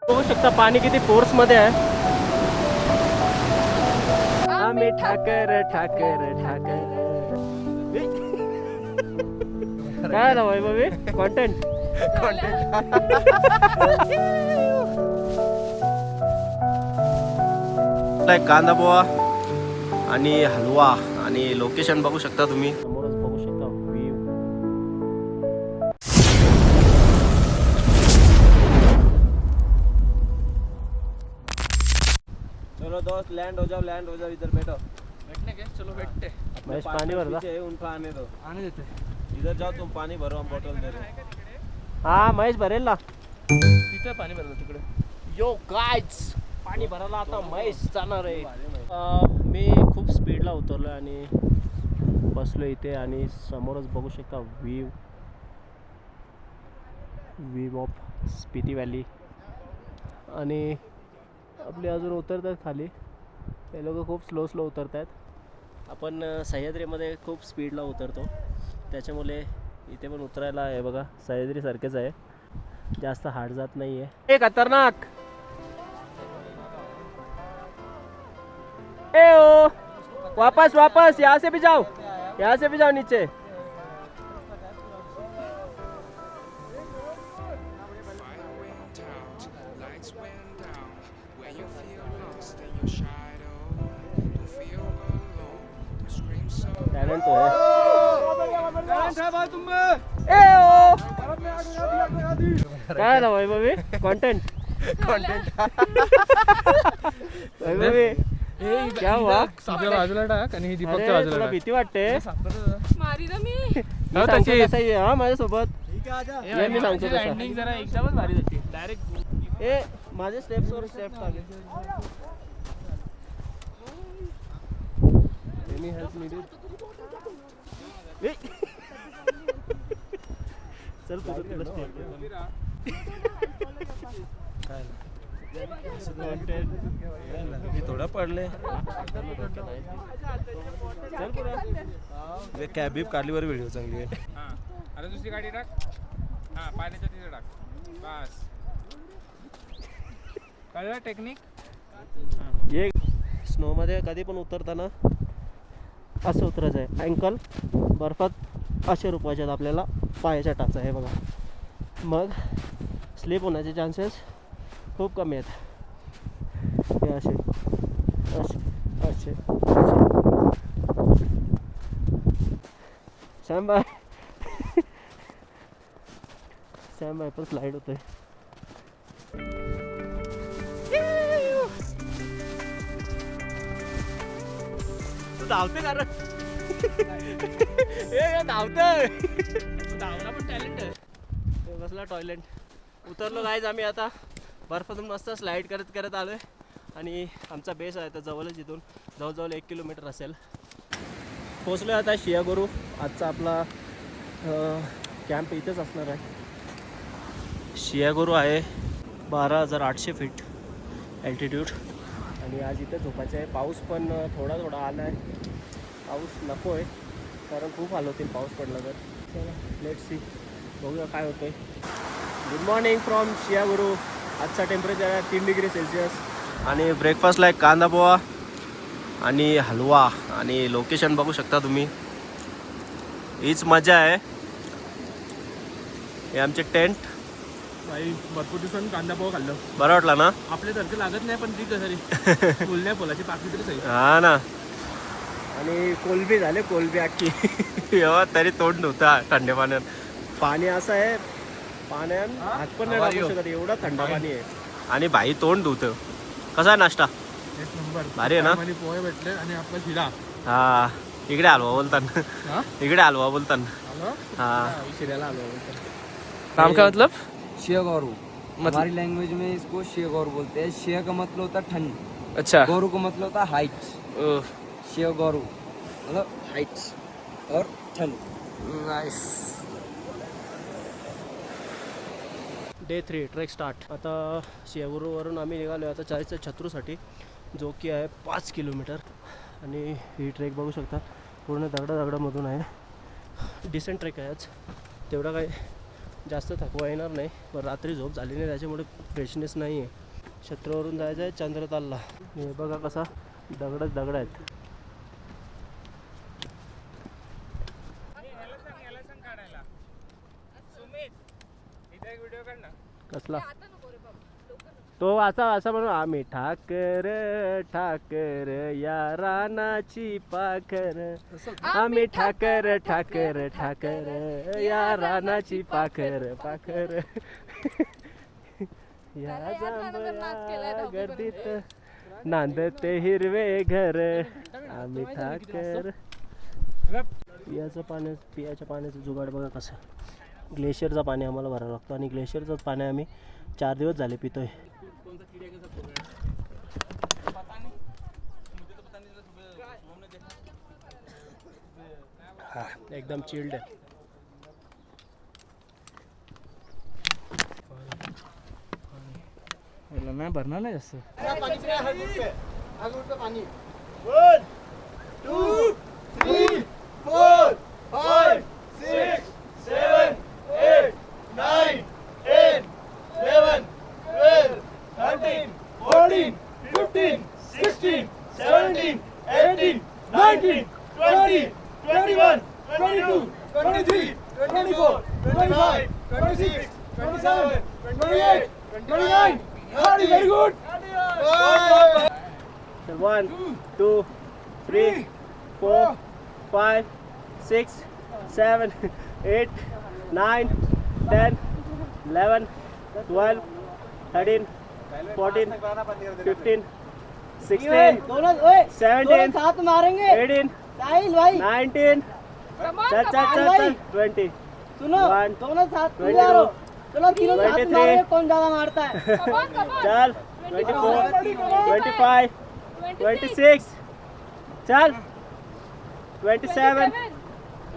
बघू शकता पाणी किती फोर्स मध्ये आहे. आम्ही ठाकर ठाकर ठाकर. काय आला वैभवी कॉन्टेंट कांदा पोहा आणि हलवा आणि लोकेशन बघू शकता तुम्ही. समोरच बघू शकता व्ह्यू. चलो दोस्त लैंड हो जाओ इधर बैठो. बैठने के चलो बैठते. महेश पाणी भर दा. उनका आने दो. आने देते. इधर जाओ तुम पानी भरो हम बॉटल दे रहे हैं. हा महेश भरेल ना. तिथे पाणी भरलं तिकडे. यो गाइज पाणी भरायला आता महेश जाणार आहे. मी खूप स्पीडला उतरलो आणि बसलो इथे आणि समोरच बघू शकता व्ह्यू ऑफ स्पिती व्हॅली. आणि आपले अजून उतरतात खाली. ते लोक खूप स्लो उतरत आहेत. आपण सह्याद्रीमध्ये खूप स्पीडला उतरतो त्याच्यामुळे इथे पण उतरायला आहे बघा सह्याद्रीसारखेच आहे. जास्त हार्ड जात नाही आहे. हे खतरनाक. ए ओ वापस यहाँ से भी जाओ नीचे. टैलेंट तो है. ए ओ काय ना वैभवी कॉन्टेंट वैभवी क्या हुआ. बाजूला टाक आणि दीपकच्या अरे बाजूला तुला टाक. भीती वाटते. मारी ना मी. मी सांगतो कसं आहे हा माझ्यासोबत. ये मी सांगतो कसं. लँडिंग जरा एकदमच भारी जाते डायरेक्ट. ए माझे स्टेप्सवर स्टेप टाके. Any help needed. चल तुला स्टेप काय मी थोड़ा पढ़ ले. चल पुढे. कॅब बीप काढलीवर व्हिडिओ चांगली आहे. हां अरे दुसरी गाडी टाक. हां पाण्याच्या तिथे टाक. बस कळलं टेक्निक. ये स्नोमध्ये कधी पण उतरताना असं उतरायचं आहे. अँकल बर्फात असे रुपयाच्यात आपल्याला पायाच्या टाचा आहे बघा. मग स्लिप होण्याचे चान्सेस खूप कमी आहेत. हे असे असे असे सॅम बाय पण स्लाईड होतोय. तू धावते का रे. ए धावतोय. धावला पण टॅलेंट आहे. बसला टॉयलेट. उतरलो गाईज आम्ही आता बर्फातून मस्त स्लाईड करत आलो आहे. आणि आमचा बेस आहे तर जवळच इथून जवळजवळ 1 किलोमीटर असेल. पोचलो आता शियागुरू. आजचा आपला कॅम्प इथेच असणार आहे. शियागुरू आहे 12,800 फीट ॲल्टिट्यूड. आणि आज इथे झोपायचं आहे. पाऊस पण थोडा आला आहे. पाऊस नको आहे कारण खूप हाल होतील पाऊस पडला तर. चला लेट्स सी बघूया काय होतं आहे. गुड मॉर्निंग फ्रॉम शियागुरू. आजचा टेम्परेचर आहे 3 डिग्री सेल्सिअस. आणि ब्रेकफास्टला एक कांदा पोहा आणि हलवा आणि लोकेशन बघू शकता तुम्ही. हीच मजा आहे. हे आमचे टेंट. भाई भरपूर दिवसांनी कांदा पोहा खाल्लं. बरं वाटला ना. आपल्यासारखं लागत नाही पण ती कसरी फुलण्या फुलाची पाकळी तरी सही. हा ना. आणि कोलबी झाले कोलबी अख्खी. एव्हा तरी तोंड नव्हता थंड पाण्यात. पाणी असं आहे पाण्यात हात पण नाही टाकू शकत एवढा थंड पाणी आहे. आणि भाई तोंड धुतं. कसा आहे नाश्ता. एक नंबर भारी आहे ना? आणि पोहे भेटले आणि आपला शिरा. हा इकडे हलवा बोलताना. हा इकडे हलवा बोलताना. आलो. हा शिऱ्याला आलो. नाम का मतलब शिया गौरू. हमारी लैंग्वेज में इसको शिया गौरू बोलते हैं. शिया का मतलब होता है ठंड. अच्छा. गौरू का मतलब होता है हाइट. ओह, शिया गौरू मतलब हाइट्स और ठंड. नाइस. Day 3 trek start. आता शियागुरूवरून आम्ही निघालो आता जायचं छत्रूसाठी जो की आहे 5 किलोमीटर. आणि ही ट्रेक बघू शकता पूर्ण दगडामधून आहे. डिसेंट ट्रेक आहे आज. तेवढा काही जास्त थकवा येणार नाही, पण रात्री झोप झाली नाही त्याच्यामुळे फ्रेशनेस नाही आहे. छत्रावरून जायचं आहे चंद्रतालला. हे बघा कसा दगडच दगड आहेत. याला सांग काढायला. सुमित, इथे एक व्हिडिओ काढ ना. कसला तो असा म्हणून आम्ही ठाकर ठाकर या रानाची पाखर, आम्ही ठाकर ठाकर ठाकर या रानाची पाखर पाखर या जांभळ्या गर्दीत नांदते हिरवे घर, आम्ही ठाकर. पियाच्या पाण्याचं जुगाड बघा कसं. ग्लेशियरचं पाणी आम्हाला भरावं लागतं आणि ग्लेशियरचं पाणी आम्ही 4 दिवस झाले पितोय. हा एकदम चिल्ड आहे. नाही भरणार नाही जास्त. So 1, 2, 3, 4, 5, 6, 7, 8, 9, 10, 11, 12, 13, 14, 15, 16, 17, साथ मारेंगे 18, साहिल भाई 19, चल 20, सुनो 1, दोनों साथ 22, चलो तीनों साथ 23, मारेंगे कौन ज्यादा मारता है चल 24, 25, 26, चल 27,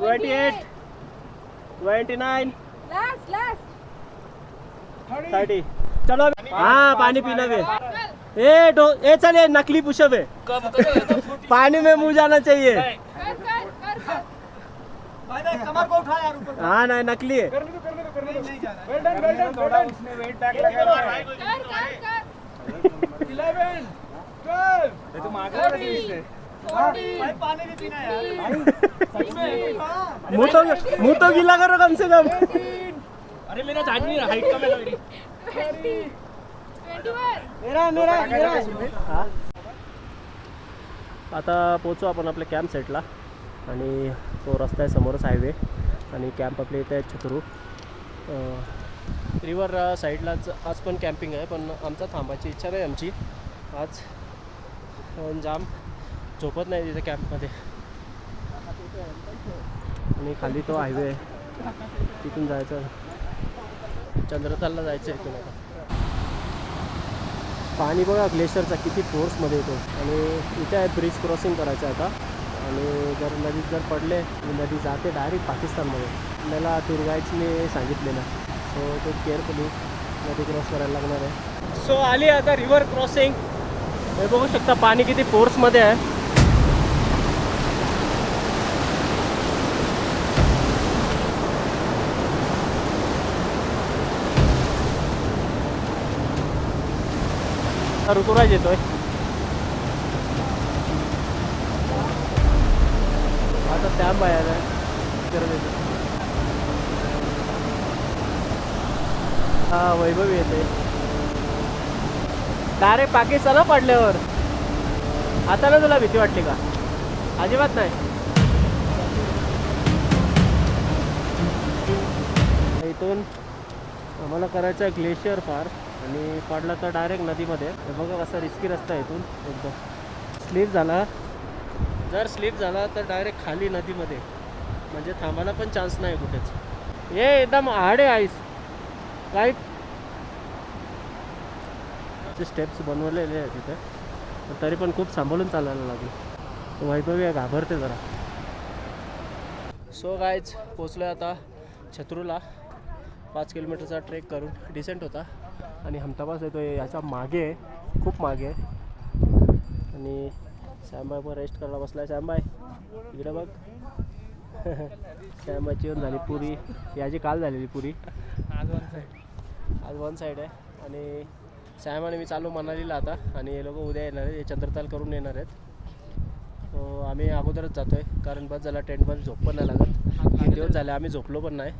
28, 29, लास्ट 30. चलो हाँ पानी पीना भी. ए चल ये नकली पुशअप है. पानी में मुंह जाना चाहिए. कमर को उठा यार ऊपर. हाँ नहीं नकली है. थोड़ा उसने वेट बैक लगा रहा है. 11, 12, तुम आगे बढ़ रही है. भाई पानी भी पीना यार. मुंह तो गीला करो कम से कम. अरे मेरा झाड़ नहीं रहा, हाइट कम है मेरी. 21. मेरा हा. आता पोचू आपण आपल्या कॅम्प सेटला आणि तो रस्ता आहे समोरच हायवे आणि कॅम्प आपल्या इथे आहे छतरू. रिवर साईडलाच आज पण कॅम्पिंग आहे, पण आमचा थांबायची इच्छा नाही आमची आज. जाम झोपत नाही तिथे कॅम्पमध्ये. आणि खाली तो हायवे आहे, तिथून जायचं चंद्रतालला जायचं आहे इथून. आता पाणी बघा ग्लेशियरचा किती फोर्समध्ये येतो. आणि इथे आहे ब्रिज क्रॉसिंग करायचं आता. आणि जर नदीत जर पडले नदी जाते डायरेक्ट पाकिस्तानमध्ये. आपल्याला टूर गाईड्सने सांगितलेलं, सो तो केअरफुली नदी क्रॉस करायला लागणार आहे. सो आली आता रिव्हर क्रॉसिंग. हे बघू शकता पाणी किती फोर्समध्ये आहे. ऋतुराज येतोय. आता सॅम बाय आला हा वैभव येते डायरेक्ट पाकिस्तानला पडल्यावर. आता ना तुला भीती वाटली का? अजिबात नाही. इथून आम्हाला करायचं आहे ग्लेशियर पार आणि पडला तर डायरेक्ट नदीमध्ये. हे बघा कसा रिस्की रस्ता आहे. इथून एकदम स्लिप झाला, जर स्लिप झाला तर डायरेक्ट खाली नदीमध्ये, म्हणजे थांबायला पण चान्स नाही कुठेच. हे एकदम हार्ड आहे आईस. काही स्टेप्स बनवलेले आहेत तिथे, पण तरी पण खूप सांभाळून चालायला लागले. वैभवी घाबरते जरा. सो गाईज पोचलो आहे आता छत्रूला. 5 किलोमीटरचा ट्रेक करून डिसेंट होता. आणि हमटाबास येतो याच्या मागे आहे, खूप मागे आहे. आणि सॅमबाई पण रेस्ट करायला बसला आहे. सॅमबाई इकडे बघ. सॅमाची पण झाली पुरी, याची काल झालेली पुरी, आज वन साईड आहे. आणि सॅम आणि मी चालू मनालीला आता, आणि हे लोक उद्या येणार आहेत, हे चंद्रताल करून येणार आहेत. तो आम्ही अगोदरच जातो आहे, कारण बस झाला टेंटमध्ये झोप पण नाही लागत. 3 दिवस झाले आम्ही झोपलो पण नाही.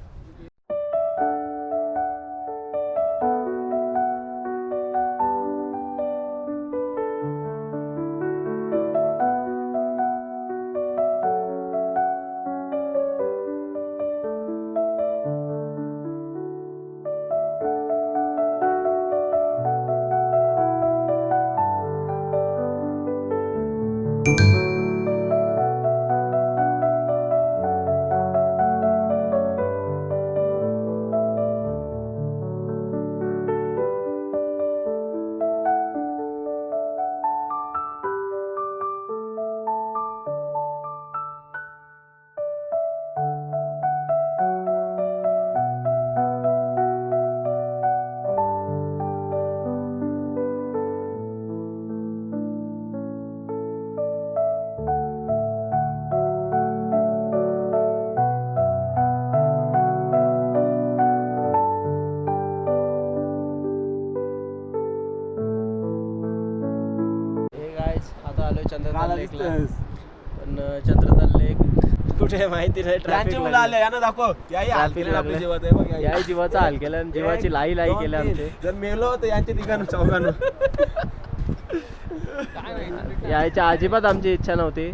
आता आलोय चंद्रताल लेकला, पण चंद्रताल लेक कुठे माहिती नाही. ट्रॅफिक या जीवाचा हाल केला आणि जीवाची लाई केल्या आमचे. जर मेलो तर यांच्या ठिकाणी चौघांना यायच्या अजिबात आमची इच्छा नव्हती.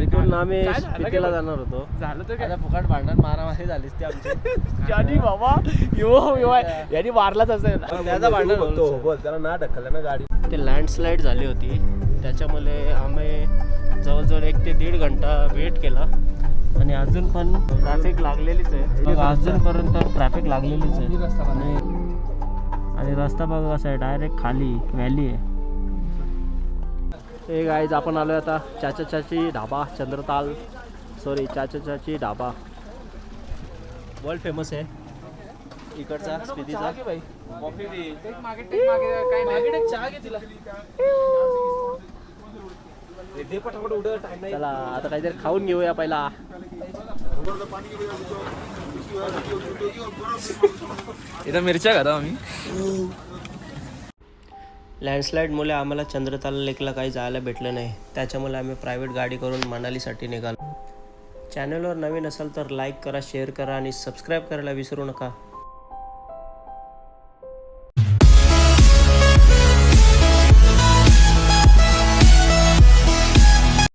इथून आम्ही स्पितीला जाणार होतो. झालं तर आता फुकट भांडण मारामारी झालीच ती आमची. बाबा यांनी मारलाच असेल. त्याचा भांडण होतो. बोल त्याला ना ढकललं ना गाडी. ते लँडस्लाईड झाली होती, त्याच्यामुळे आम्ही जवळजवळ 1 ते 1.5 घंटा वेट केला. आणि अजून पण ट्रॅफिक लागलेलीच आहे, अजूनपर्यंत ट्रॅफिक लागलेलीच आहे. आणि रस्ता बघा कसा आहे, डायरेक्ट खाली व्हॅली आहे. हे गाईज आपण आलो आता चाचा चाची ढाबा चंद्रताल, सॉरी चाचा चाची ढाबा. वर्ल्ड फेमस आहे इकडचा स्पितीचा. चला आता काहीतरी खाऊन घेऊया पहिला. इथं मिरच्या खाता आम्ही. लँडस्लाईडमुळे आम्हाला चंद्रताल लेकला काही जायला भेटलं नाही, त्याच्यामुळे आम्ही प्रायव्हेट गाडी करून मनालीसाठी निघालो. चॅनलवर नवीन असाल तर लाईक करा, शेअर करा आणि सबस्क्राईब करायला विसरू नका.